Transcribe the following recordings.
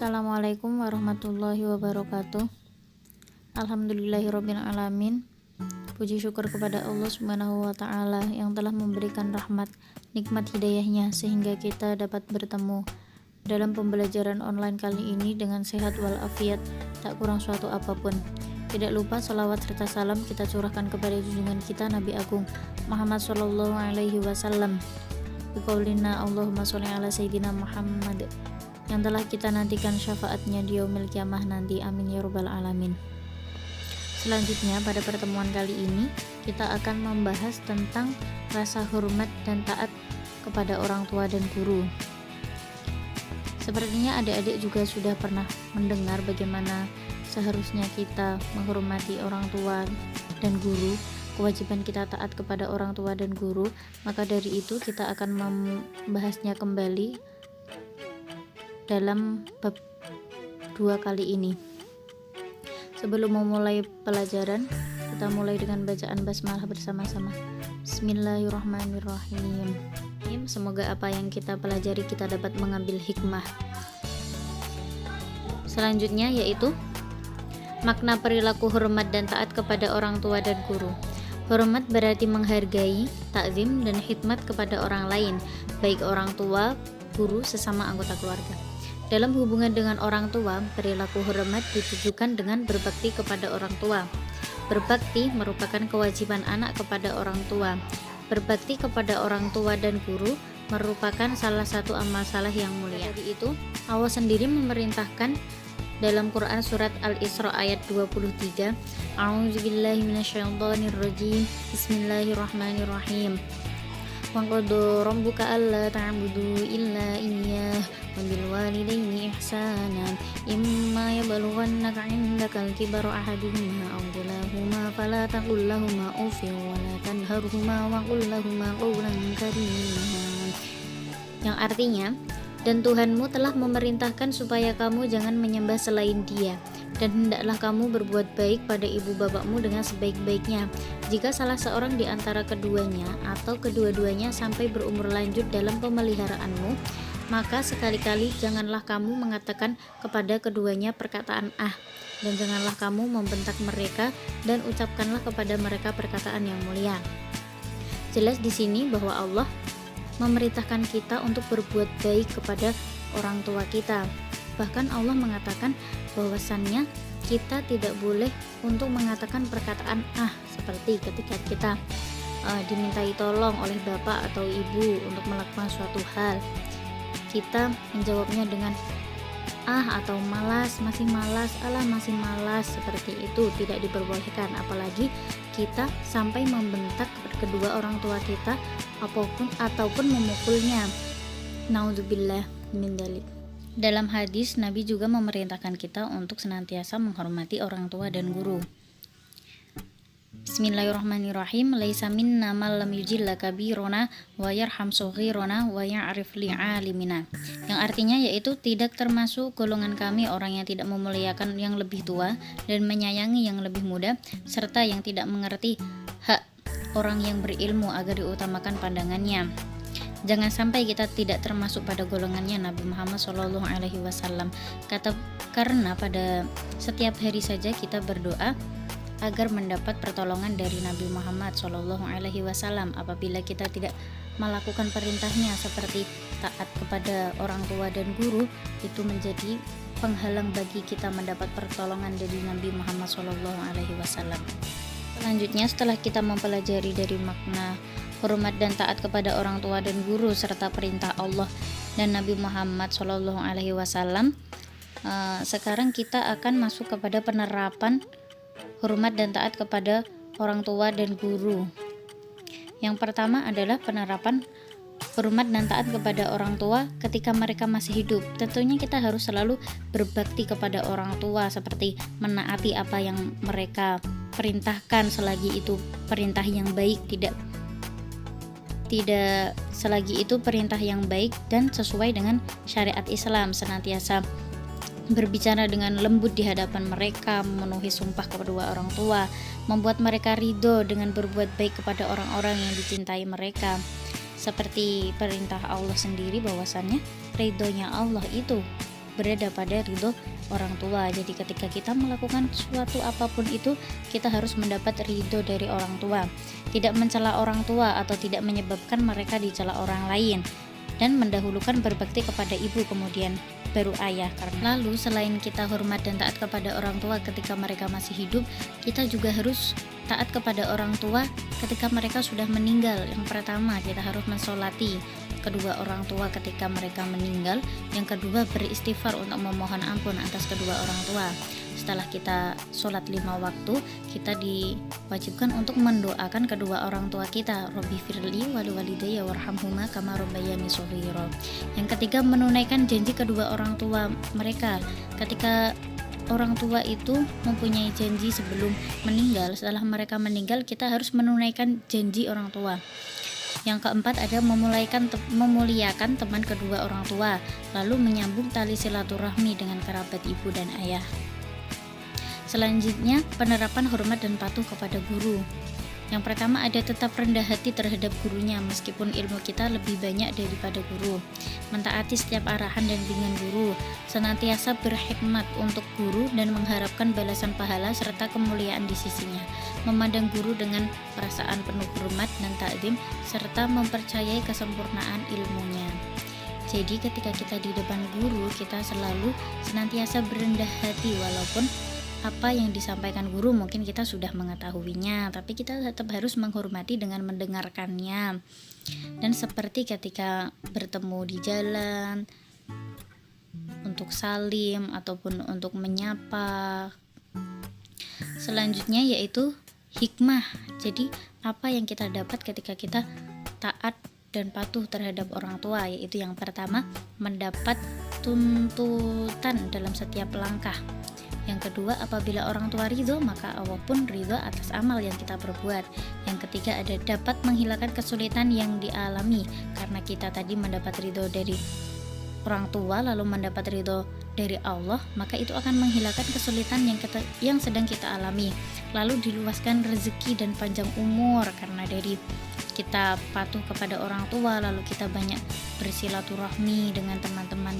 Assalamualaikum warahmatullahi wabarakatuh. Alhamdulillahirabbil alamin. Puji syukur kepada Allah Subhanahu wa taala yang telah memberikan rahmat, nikmat hidayahnya sehingga kita dapat bertemu dalam pembelajaran online kali ini dengan sehat walafiat, tak kurang suatu apapun. Tidak lupa salawat serta salam kita curahkan kepada junjungan kita Nabi Agung Muhammad sallallahu alaihi wasallam. Biqaulina Allahumma sholli ala sayyidina Muhammad, yang telah kita nantikan syafaatnya di yaumil kiamah nanti, amin ya rabbal alamin. Selanjutnya pada pertemuan kali ini kita akan membahas tentang rasa hormat dan taat kepada orang tua dan guru. Sepertinya adik-adik juga sudah pernah mendengar bagaimana seharusnya kita menghormati orang tua dan guru, kewajiban kita taat kepada orang tua dan guru. Maka dari itu kita akan membahasnya kembali dalam bab 2 kali ini. Sebelum memulai pelajaran, kita mulai dengan bacaan basmalah bersama-sama. Bismillahirrahmanirrahim. Semoga apa yang kita pelajari kita dapat mengambil hikmah. Selanjutnya yaitu makna perilaku hormat dan taat kepada orang tua dan guru. Hormat berarti menghargai, takzim dan khidmat kepada orang lain, baik orang tua, guru, sesama anggota keluarga. Dalam hubungan dengan orang tua, perilaku hormat ditujukan dengan berbakti kepada orang tua. Berbakti merupakan kewajiban anak kepada orang tua. Berbakti kepada orang tua dan guru merupakan salah satu amal saleh yang mulia. Jadi itu, Allah sendiri memerintahkan dalam Quran surat Al-Isra ayat 23, A'udzubillahi minasyaitonirrajim. Bismillahirrahmanirrahim. Wa qad rabbuka alla ta'budu illa iyyah wa bil walidayni ihsanan imma yablughanna 'indakal kibara ahaduhuma aw kilahuma fala taqul lahumu uffin wa la tanharhuma wa qul lahumu qawlan karima. Yang artinya, dan Tuhanmu telah memerintahkan supaya kamu jangan menyembah selain Dia, dan hendaklah kamu berbuat baik pada ibu bapakmu dengan sebaik-baiknya. Jika salah seorang di antara keduanya atau kedua-duanya sampai berumur lanjut dalam pemeliharaanmu, maka sekali-kali janganlah kamu mengatakan kepada keduanya perkataan dan janganlah kamu membentak mereka, dan ucapkanlah kepada mereka perkataan yang mulia. Jelas di sini bahwa Allah memerintahkan kita untuk berbuat baik kepada orang tua kita. Bahkan Allah mengatakan bahwasannya kita tidak boleh untuk mengatakan perkataan seperti ketika kita dimintai tolong oleh bapak atau ibu untuk melakukan suatu hal, kita menjawabnya dengan atau malas, masih malas, alah masih malas, seperti itu tidak diperbolehkan. Apalagi kita sampai membentak kedua orang tua kita ataupun memukulnya. Naudzubillah min dzalik. Dalam hadis, Nabi juga memerintahkan kita untuk senantiasa menghormati orang tua dan guru. Bismillahirrahmanirrahim. Laisa minna man lam yujilla kabirona wa yarham saghirona wa ya'rif li'alimina. Yang artinya yaitu tidak termasuk golongan kami orang yang tidak memuliakan yang lebih tua dan menyayangi yang lebih muda, serta yang tidak mengerti hak orang yang berilmu agar diutamakan pandangannya. Jangan sampai kita tidak termasuk pada golongannya Nabi Muhammad SAW. Karena pada setiap hari saja kita berdoa agar mendapat pertolongan dari Nabi Muhammad SAW. Apabila kita tidak melakukan perintahnya seperti taat kepada orang tua dan guru, itu menjadi penghalang bagi kita mendapat pertolongan dari Nabi Muhammad SAW. Selanjutnya, setelah kita mempelajari dari makna hormat dan taat kepada orang tua dan guru serta perintah Allah dan Nabi Muhammad SAW, sekarang kita akan masuk kepada penerapan hormat dan taat kepada orang tua dan guru. Yang pertama adalah penerapan hormat dan taat kepada orang tua ketika mereka masih hidup. Tentunya kita harus selalu berbakti kepada orang tua, seperti menaati apa yang mereka perintahkan selagi itu perintah yang baik, tidak selagi itu perintah yang baik dan sesuai dengan syariat Islam. Senantiasa berbicara dengan lembut di hadapan mereka, memenuhi sumpah kedua orang tua, membuat mereka ridho dengan berbuat baik kepada orang-orang yang dicintai mereka. Seperti perintah Allah sendiri bahwasannya ridhonya Allah itu berada pada ridho orang tua. Jadi ketika kita melakukan suatu apapun itu, kita harus mendapat ridho dari orang tua, tidak mencela orang tua atau tidak menyebabkan mereka dicela orang lain, dan mendahulukan berbakti kepada ibu kemudian baru ayah. Karena lalu selain kita hormat dan taat kepada orang tua ketika mereka masih hidup, kita juga harus taat kepada orang tua ketika mereka sudah meninggal. Yang pertama, kita harus mensolati kedua orang tua ketika mereka meninggal. Yang kedua, beristighfar untuk memohon ampun atas kedua orang tua. Setelah kita sholat 5 waktu, kita diwajibkan untuk mendoakan kedua orang tua kita, Robbi firli wali walidayya warhamhuma kama rabbayani shaghira. Yang ketiga, menunaikan janji kedua orang tua mereka. Ketika orang tua itu mempunyai janji sebelum meninggal, setelah mereka meninggal kita harus menunaikan janji orang tua. Yang keempat ada memuliakan teman kedua orang tua, lalu menyambung tali silaturahmi dengan kerabat ibu dan ayah. Selanjutnya, penerapan hormat dan patuh kepada guru. Yang pertama ada tetap rendah hati terhadap gurunya meskipun ilmu kita lebih banyak daripada guru. Mentaati setiap arahan dan bimbingan guru. Senantiasa berkhidmat untuk guru dan mengharapkan balasan pahala serta kemuliaan di sisinya. Memandang guru dengan perasaan penuh hormat dan takzim serta mempercayai kesempurnaan ilmunya. Jadi ketika kita di depan guru, kita selalu senantiasa berendah hati walaupun apa yang disampaikan guru mungkin kita sudah mengetahuinya, tapi kita tetap harus menghormati dengan mendengarkannya. Dan seperti ketika bertemu di jalan, untuk salim ataupun untuk menyapa. Selanjutnya yaitu hikmah. Jadi apa yang kita dapat ketika kita taat dan patuh terhadap orang tua, yaitu yang pertama mendapat tuntutan dalam setiap langkah. Yang kedua, apabila orang tua ridho, maka Allah pun ridho atas amal yang kita perbuat. Yang ketiga, ada dapat menghilangkan kesulitan yang dialami karena kita tadi mendapat ridho dari orang tua lalu mendapat ridho dari Allah, maka itu akan menghilangkan kesulitan yang sedang kita alami. Lalu diluaskan rezeki dan panjang umur karena dari kita patuh kepada orang tua, lalu kita banyak bersilaturahmi dengan teman-teman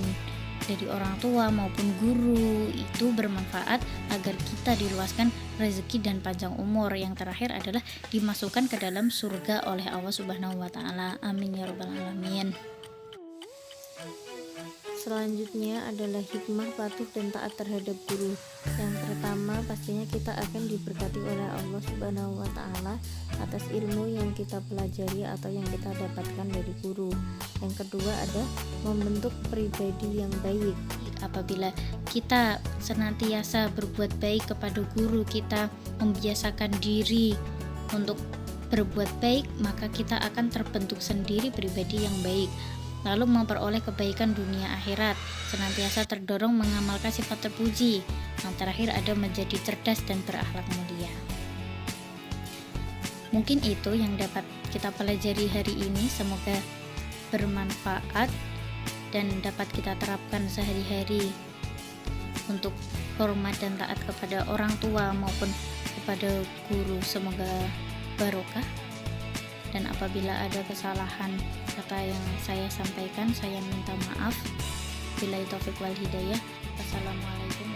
dari orang tua maupun guru, itu bermanfaat agar kita diluaskan rezeki dan panjang umur. Yang terakhir adalah dimasukkan ke dalam surga oleh Allah Subhanahu wa taala. Amin ya rabbal alamin. Selanjutnya adalah hikmah patuh dan taat terhadap guru. Yang pertama, pastinya kita akan diberkati oleh Allah Subhanahu wa taala atas ilmu yang kita pelajari atau yang kita dapatkan dari guru. Yang kedua ada membentuk pribadi yang baik. Apabila kita senantiasa berbuat baik kepada guru, kita membiasakan diri untuk berbuat baik, maka kita akan terbentuk sendiri pribadi yang baik, lalu memperoleh kebaikan dunia akhirat, senantiasa terdorong mengamalkan sifat terpuji. Yang terakhir ada menjadi cerdas dan berakhlak mulia. Mungkin itu yang dapat kita pelajari hari ini, semoga bermanfaat dan dapat kita terapkan sehari-hari untuk hormat dan taat kepada orang tua maupun kepada guru. Semoga barokah. Dan apabila ada kesalahan kata yang saya sampaikan, saya minta maaf. Billahi taufiq wal hidayah. Wassalamualaikum